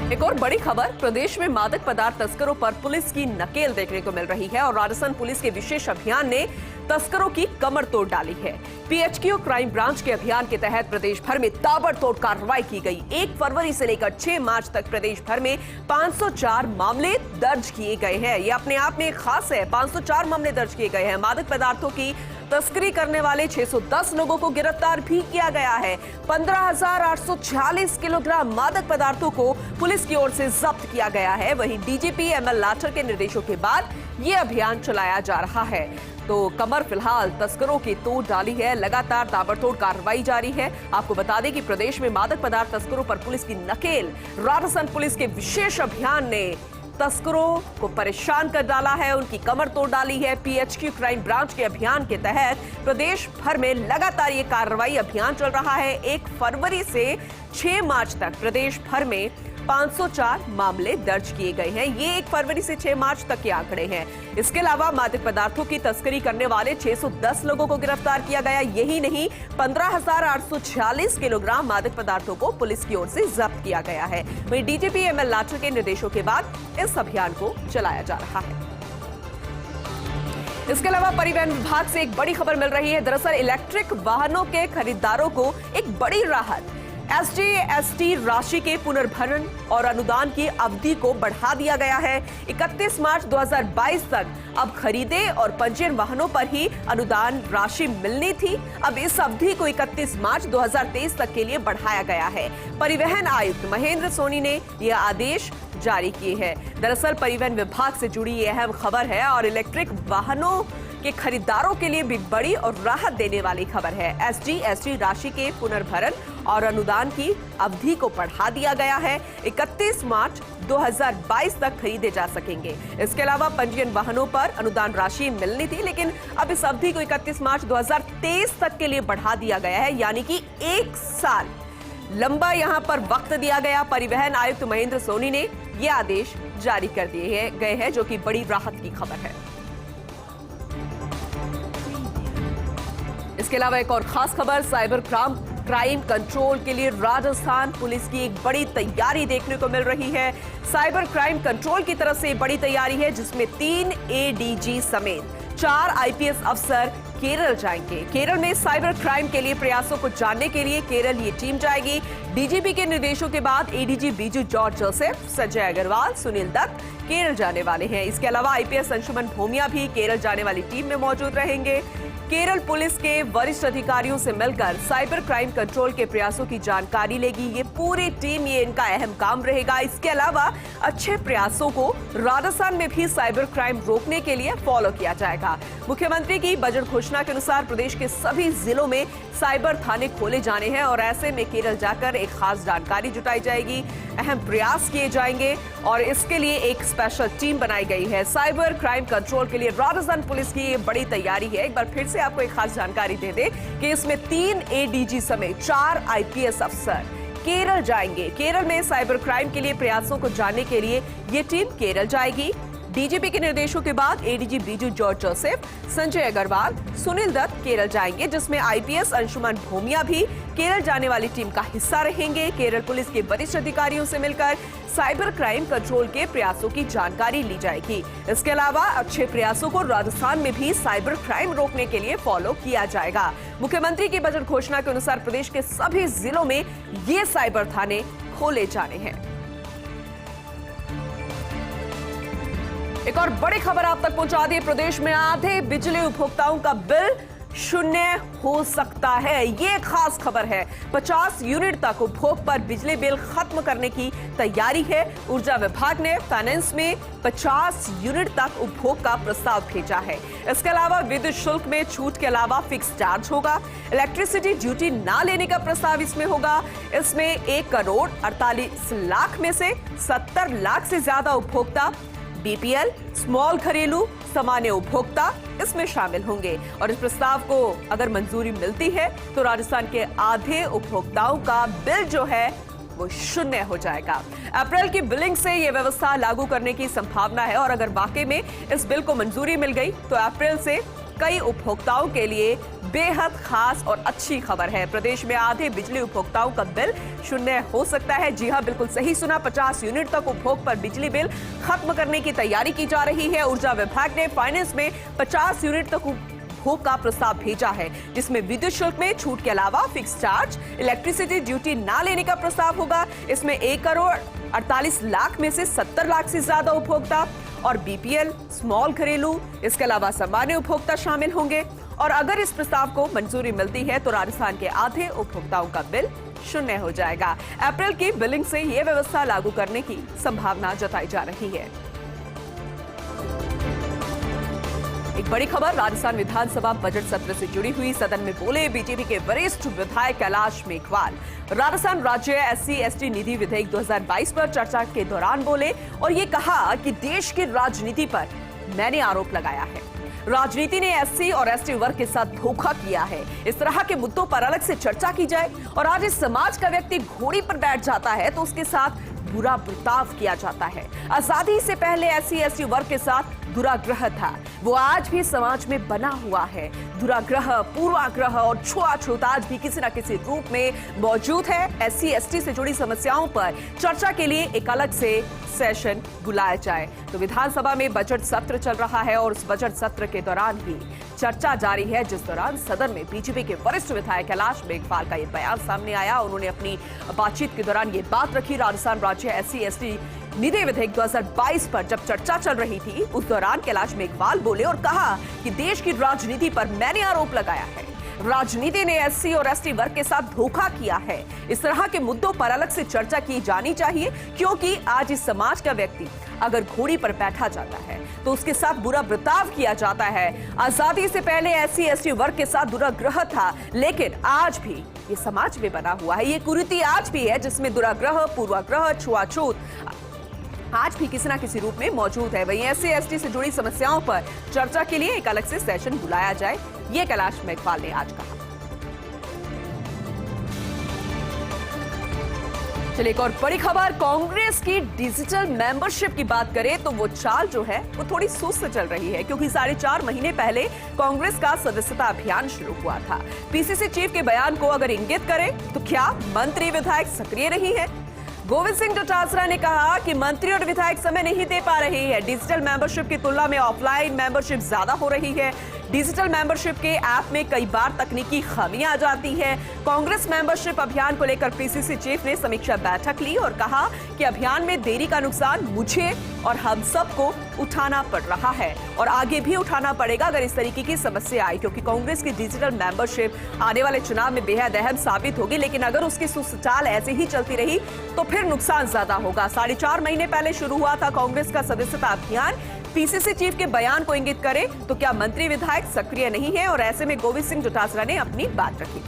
एक और बड़ी खबर, प्रदेश में मादक पदार्थ तस्करों पर पुलिस की नकेल देखने को मिल रही है और राजस्थान पुलिस के विशेष अभियान ने तस्करों की कमर तोड़ डाली है। पीएचक्यू क्राइम ब्रांच के अभियान के तहत प्रदेश भर में ताबड़तोड़ कार्रवाई की गई। 1 फरवरी से लेकर 6 मार्च तक प्रदेश भर में 504 मामले दर्ज किए गए हैं। ये अपने आप में खास है, 504 मामले दर्ज किए गए हैं। मादक पदार्थों की तस्करी करने वाले 610 लोगों को गिरफ्तार भी किया गया है। 15,846 किलोग्राम मादक पदार्थों को पुलिस की ओर से जब्त किया गया है। वहीं डीजीपी एमएल लाठर के निर्देशों के बाद ये अभियान चलाया जा रहा है। तो कमर फिलहाल तस्करों की तोड़ डाली है, लगातार ताबड़तोड़ कार्रवाई जारी है। आपको बता दें कि प्रदेश में मादक पदार्थ तस्करों पर पुलिस की नकेल, राजस्थान पुलिस के विशेष अभियान ने तस्करों को परेशान कर डाला है, उनकी कमर तोड़ डाली है। पीएचक्यू क्राइम ब्रांच के अभियान के तहत प्रदेश भर में लगातार ये कार्रवाई अभियान चल रहा है। 1 फरवरी से 6 मार्च तक प्रदेश भर में 504 मामले दर्ज किए गए हैं। ये 1 फरवरी से 6 मार्च तक के आंकड़े हैं। इसके अलावा मादक पदार्थों की तस्करी करने वाले 610 लोगों को गिरफ्तार किया गया। यही नहीं, 15,846 किलोग्राम मादक पदार्थों को पुलिस की ओर से जब्त किया गया है। वहीं डीजीपी एमएल लाठर के निर्देशों के बाद इस अभियान को चलाया जा रहा है। इसके अलावा परिवहन विभाग से एक बड़ी खबर मिल रही है। दरअसल इलेक्ट्रिक वाहनों के खरीदारों को एक बड़ी राहत, एसटी राशि के पुनर्भरण और अनुदान की अवधि को बढ़ा दिया गया है। 31 मार्च 2022 तक अब खरीदे और पंजीयन वाहनों पर ही अनुदान राशि मिलनी थी। अब इस अवधि को 31 मार्च 2023 तक के लिए बढ़ाया गया है। परिवहन आयुक्त महेंद्र सोनी ने यह आदेश जारी किए हैं। दरअसल परिवहन विभाग से जुड़ी यह अहम खबर है और इलेक्ट्रिक वाहनों के खरीदारों के लिए भी बड़ी और राहत देने वाली खबर है। एसटी राशि के पुनर्भरण और अनुदान की अवधि को बढ़ा दिया गया है। 31 मार्च 2022 तक खरीदे जा सकेंगे। इसके अलावा पंजीयन वाहनों पर अनुदान राशि मिलनी थी, लेकिन अब इस अवधि को 31 मार्च 2023 तक के लिए बढ़ा दिया गया है, यानी कि 1 साल लंबा यहां पर वक्त दिया गया। परिवहन आयुक्त महेंद्र सोनी ने यह आदेश जारी कर दिए गए हैं, जो कि बड़ी राहत की खबर है। इसके अलावा एक और खास खबर, साइबर क्राइम कंट्रोल के लिए राजस्थान पुलिस की एक बड़ी तैयारी देखने को मिल रही है। साइबर क्राइम कंट्रोल की तरफ से बड़ी तैयारी है, जिसमें 3 एडीजी समेत 4 आईपीएस अफसर केरल जाएंगे। केरल में साइबर क्राइम के लिए प्रयासों को जानने के लिए केरल ये टीम जाएगी। डीजीपी के निर्देशों के बाद एडीजी बीजू जॉर्ज जोसेफ, संजय अग्रवाल, सुनील दत्त केरल जाने वाले हैं। इसके अलावा आईपीएस अंशुमन भूमिया भी केरल जाने वाली टीम में मौजूद रहेंगे। केरल पुलिस के वरिष्ठ अधिकारियों से मिलकर साइबर क्राइम कंट्रोल के प्रयासों की जानकारी लेगी। ये पूरी टीम, ये इनका अहम काम रहेगा। इसके अलावा अच्छे प्रयासों को राजस्थान में भी साइबर क्राइम रोकने के लिए फॉलो किया जाएगा। मुख्यमंत्री की बजट घोषणा के अनुसार प्रदेश के सभी जिलों में साइबर थाने खोले जाने हैं और ऐसे में केरल जाकर एक खास जानकारी जुटाई जाएगी, अहम प्रयास किए जाएंगे और इसके लिए एक स्पेशल टीम बनाई गई है। साइबर क्राइम कंट्रोल के लिए राजस्थान पुलिस की ये बड़ी तैयारी है। एक बार फिर से आपको एक खास जानकारी दे दें कि इसमें 3 एडीजी समेत 4 आईपीएस अफसर केरल जाएंगे। केरल में साइबर क्राइम के लिए प्रयासों को जानने के लिए ये टीम केरल जाएगी। डीजीपी के निर्देशों के बाद एडीजी बीजू जॉर्ज जोसेफ, संजय अग्रवाल, सुनील दत्त केरल जाएंगे, जिसमें आईपीएस अंशुमन भूमिया भी केरल जाने वाली टीम का हिस्सा रहेंगे। केरल पुलिस के वरिष्ठ अधिकारियों से मिलकर साइबर क्राइम कंट्रोल के प्रयासों की जानकारी ली जाएगी। इसके अलावा अच्छे प्रयासों को राजस्थान में भी साइबर क्राइम रोकने के लिए फॉलो किया जाएगा। मुख्यमंत्री की बजट घोषणा के अनुसार प्रदेश के सभी जिलों में ये साइबर थाने खोले जाने हैं। एक और बड़ी खबर आप तक पहुंचा दी, प्रदेश में आधे बिजली उपभोक्ताओं का बिल शून्य हो सकता है। ये खास खबर है। 50 यूनिट तक उपभोग पर बिजली बिल खत्म करने की तैयारी है। ऊर्जा विभाग ने फाइनेंस में 50 यूनिट तक उपभोग का प्रस्ताव भेजा है। इसके अलावा विद्युत शुल्क में छूट के अलावा फिक्स चार्ज होगा। इलेक्ट्रिसिटी ड्यूटी ना लेने का प्रस्ताव इसमें होगा। इसमें 1 करोड़ 48 लाख में से 70 लाख से ज्यादा उपभोक्ता, बीपीएल, स्मॉल घरेलू, सामान्य उपभोक्ता इसमें शामिल होंगे और इस प्रस्ताव को अगर मंजूरी मिलती है तो राजस्थान के आधे उपभोक्ताओं का बिल जो है वो शून्य हो जाएगा। अप्रैल की बिलिंग से यह व्यवस्था लागू करने की संभावना है और अगर वाकई में इस बिल को मंजूरी मिल गई तो अप्रैल से कई उपभोक्ताओं के लिए बेहद खास और अच्छी खबर है। प्रदेश में आधे बिजली उपभोक्ताओं का बिल शून्य हो सकता है। जी हां, बिल्कुल सही सुना। 50 यूनिट तक उपभोग पर बिजली बिल खत्म करने की तैयारी की जा रही है। ऊर्जा विभाग ने फाइनेंस में 50 यूनिट तक उपभोग का प्रस्ताव भेजा है, जिसमें विद्युत शुल्क में छूट के अलावा फिक्स चार्ज, इलेक्ट्रिसिटी ड्यूटी ना लेने का प्रस्ताव होगा। इसमें 1 करोड़ 48 लाख में से 70 लाख से ज्यादा उपभोक्ता और बीपीएल, स्मॉल घरेलू, इसके अलावा सामान्य उपभोक्ता शामिल होंगे। और अगर इस प्रस्ताव को मंजूरी मिलती है तो राजस्थान के आधे उपभोक्ताओं का बिल शून्य हो जाएगा। अप्रैल की बिलिंग से यह व्यवस्था लागू करने की संभावना जताई जा रही है। एक बड़ी खबर राजस्थान विधानसभा बजट सत्र से जुड़ी हुई। सदन में बोले बीजेपी के वरिष्ठ विधायक कैलाश मेघवाल। राजस्थान राज्य SC/ST निधि विधेयक 2022 पर चर्चा के दौरान बोले और ये कहा कि देश की राजनीति पर मैंने आरोप लगाया है। राजनीति ने SC और ST वर्ग के साथ धोखा किया है। इस तरह के मुद्दों पर अलग से चर्चा की जाए। और आज इस समाज का व्यक्ति घोड़ी पर बैठ जाता है तो उसके साथ बुरा बर्ताव किया जाता है। आजादी से पहले SC/ST वर्ग के साथ दुराग्रह था, वो आज भी समाज में बना हुआ है। दुराग्रह, पूर्वाग्रह और छुआछूत आज भी किसी न किसी रूप में मौजूद है। SC/ST से जुड़ी समस्याओं पर चर्चा के लिए एक अलग से सेशन बुलाया जाए। तो विधानसभा में बजट सत्र चल रहा है और उस बजट सत्र के दौरान ही चर्चा जारी है, जिस दौरान सदन में बीजेपी के वरिष्ठ विधायक कैलाश मेघवाल का यह बयान सामने आया। उन्होंने अपनी बातचीत के दौरान ये बात रखी। राजस्थान राज्य SC/ST निधि विधेयक 2022 पर जब चर्चा चल रही थी, उस दौरान कैलाश मेघवाल बोले और कहा कि देश की राजनीति पर मैंने आरोप लगाया है। राजनीति ने SC और ST वर्ग के साथ धोखा किया है। इस तरह के मुद्दों पर अलग से चर्चा की जानी चाहिए, क्योंकि आज इस समाज का व्यक्ति अगर घोड़ी पर बैठा जाता है तो उसके साथ बुरा बर्ताव किया जाता है। आजादी से पहले SC/ST वर्ग के साथ दुराग्रह था, लेकिन आज भी ये समाज में बना हुआ है। ये कुरीति आज भी है जिसमें दुराग्रह, पूर्वाग्रह, छुआछूत आज भी किसी न किसी रूप में मौजूद है। वहीं SC/ST से जुड़ी समस्याओं पर चर्चा के लिए एक अलग से सेशन बुलाया जाए, ये कैलाश मेघवाल ने आज कहा। चलिए एक और बड़ी खबर, कांग्रेस की डिजिटल मेंबरशिप की बात करें तो वो चाल जो है वो थोड़ी सुस्त चल रही है, क्योंकि 4.5 महीने पहले कांग्रेस का सदस्यता अभियान शुरू हुआ था। PCC चीफ के बयान को अगर इंगित करें तो क्या मंत्री विधायक सक्रिय नहीं है? गोविंद सिंह डोटासरा ने कहा कि मंत्री और विधायक समय नहीं दे पा रहे हैं। डिजिटल मेंबरशिप की तुलना में ऑफलाइन मेंबरशिप ज्यादा हो रही है। डिजिटल मेंबरशिप के ऐप में कई बार तकनीकी खामियां आ जाती हैं। कांग्रेस मेंबरशिप अभियान को लेकर PCC चीफ ने समीक्षा बैठक ली और कहा कि अभियान में देरी का नुकसान मुझे और हम सबको उठाना पड़ रहा है और आगे भी उठाना पड़ेगा अगर इस तरीके की समस्या आई, क्योंकि कांग्रेस की डिजिटल मेंबरशिप आने वाले चुनाव में बेहद अहम साबित होगी। लेकिन अगर उसकी सुस्त चाल ऐसे ही चलती रही तो फिर नुकसान ज्यादा होगा। 4.5 महीने पहले शुरू हुआ था कांग्रेस का सदस्यता अभियान। PCC चीफ के बयान को इंगित करें तो क्या मंत्री विधायक सक्रिय नहीं है? और ऐसे में गोविंद सिंह डोटासरा ने अपनी बात रखी।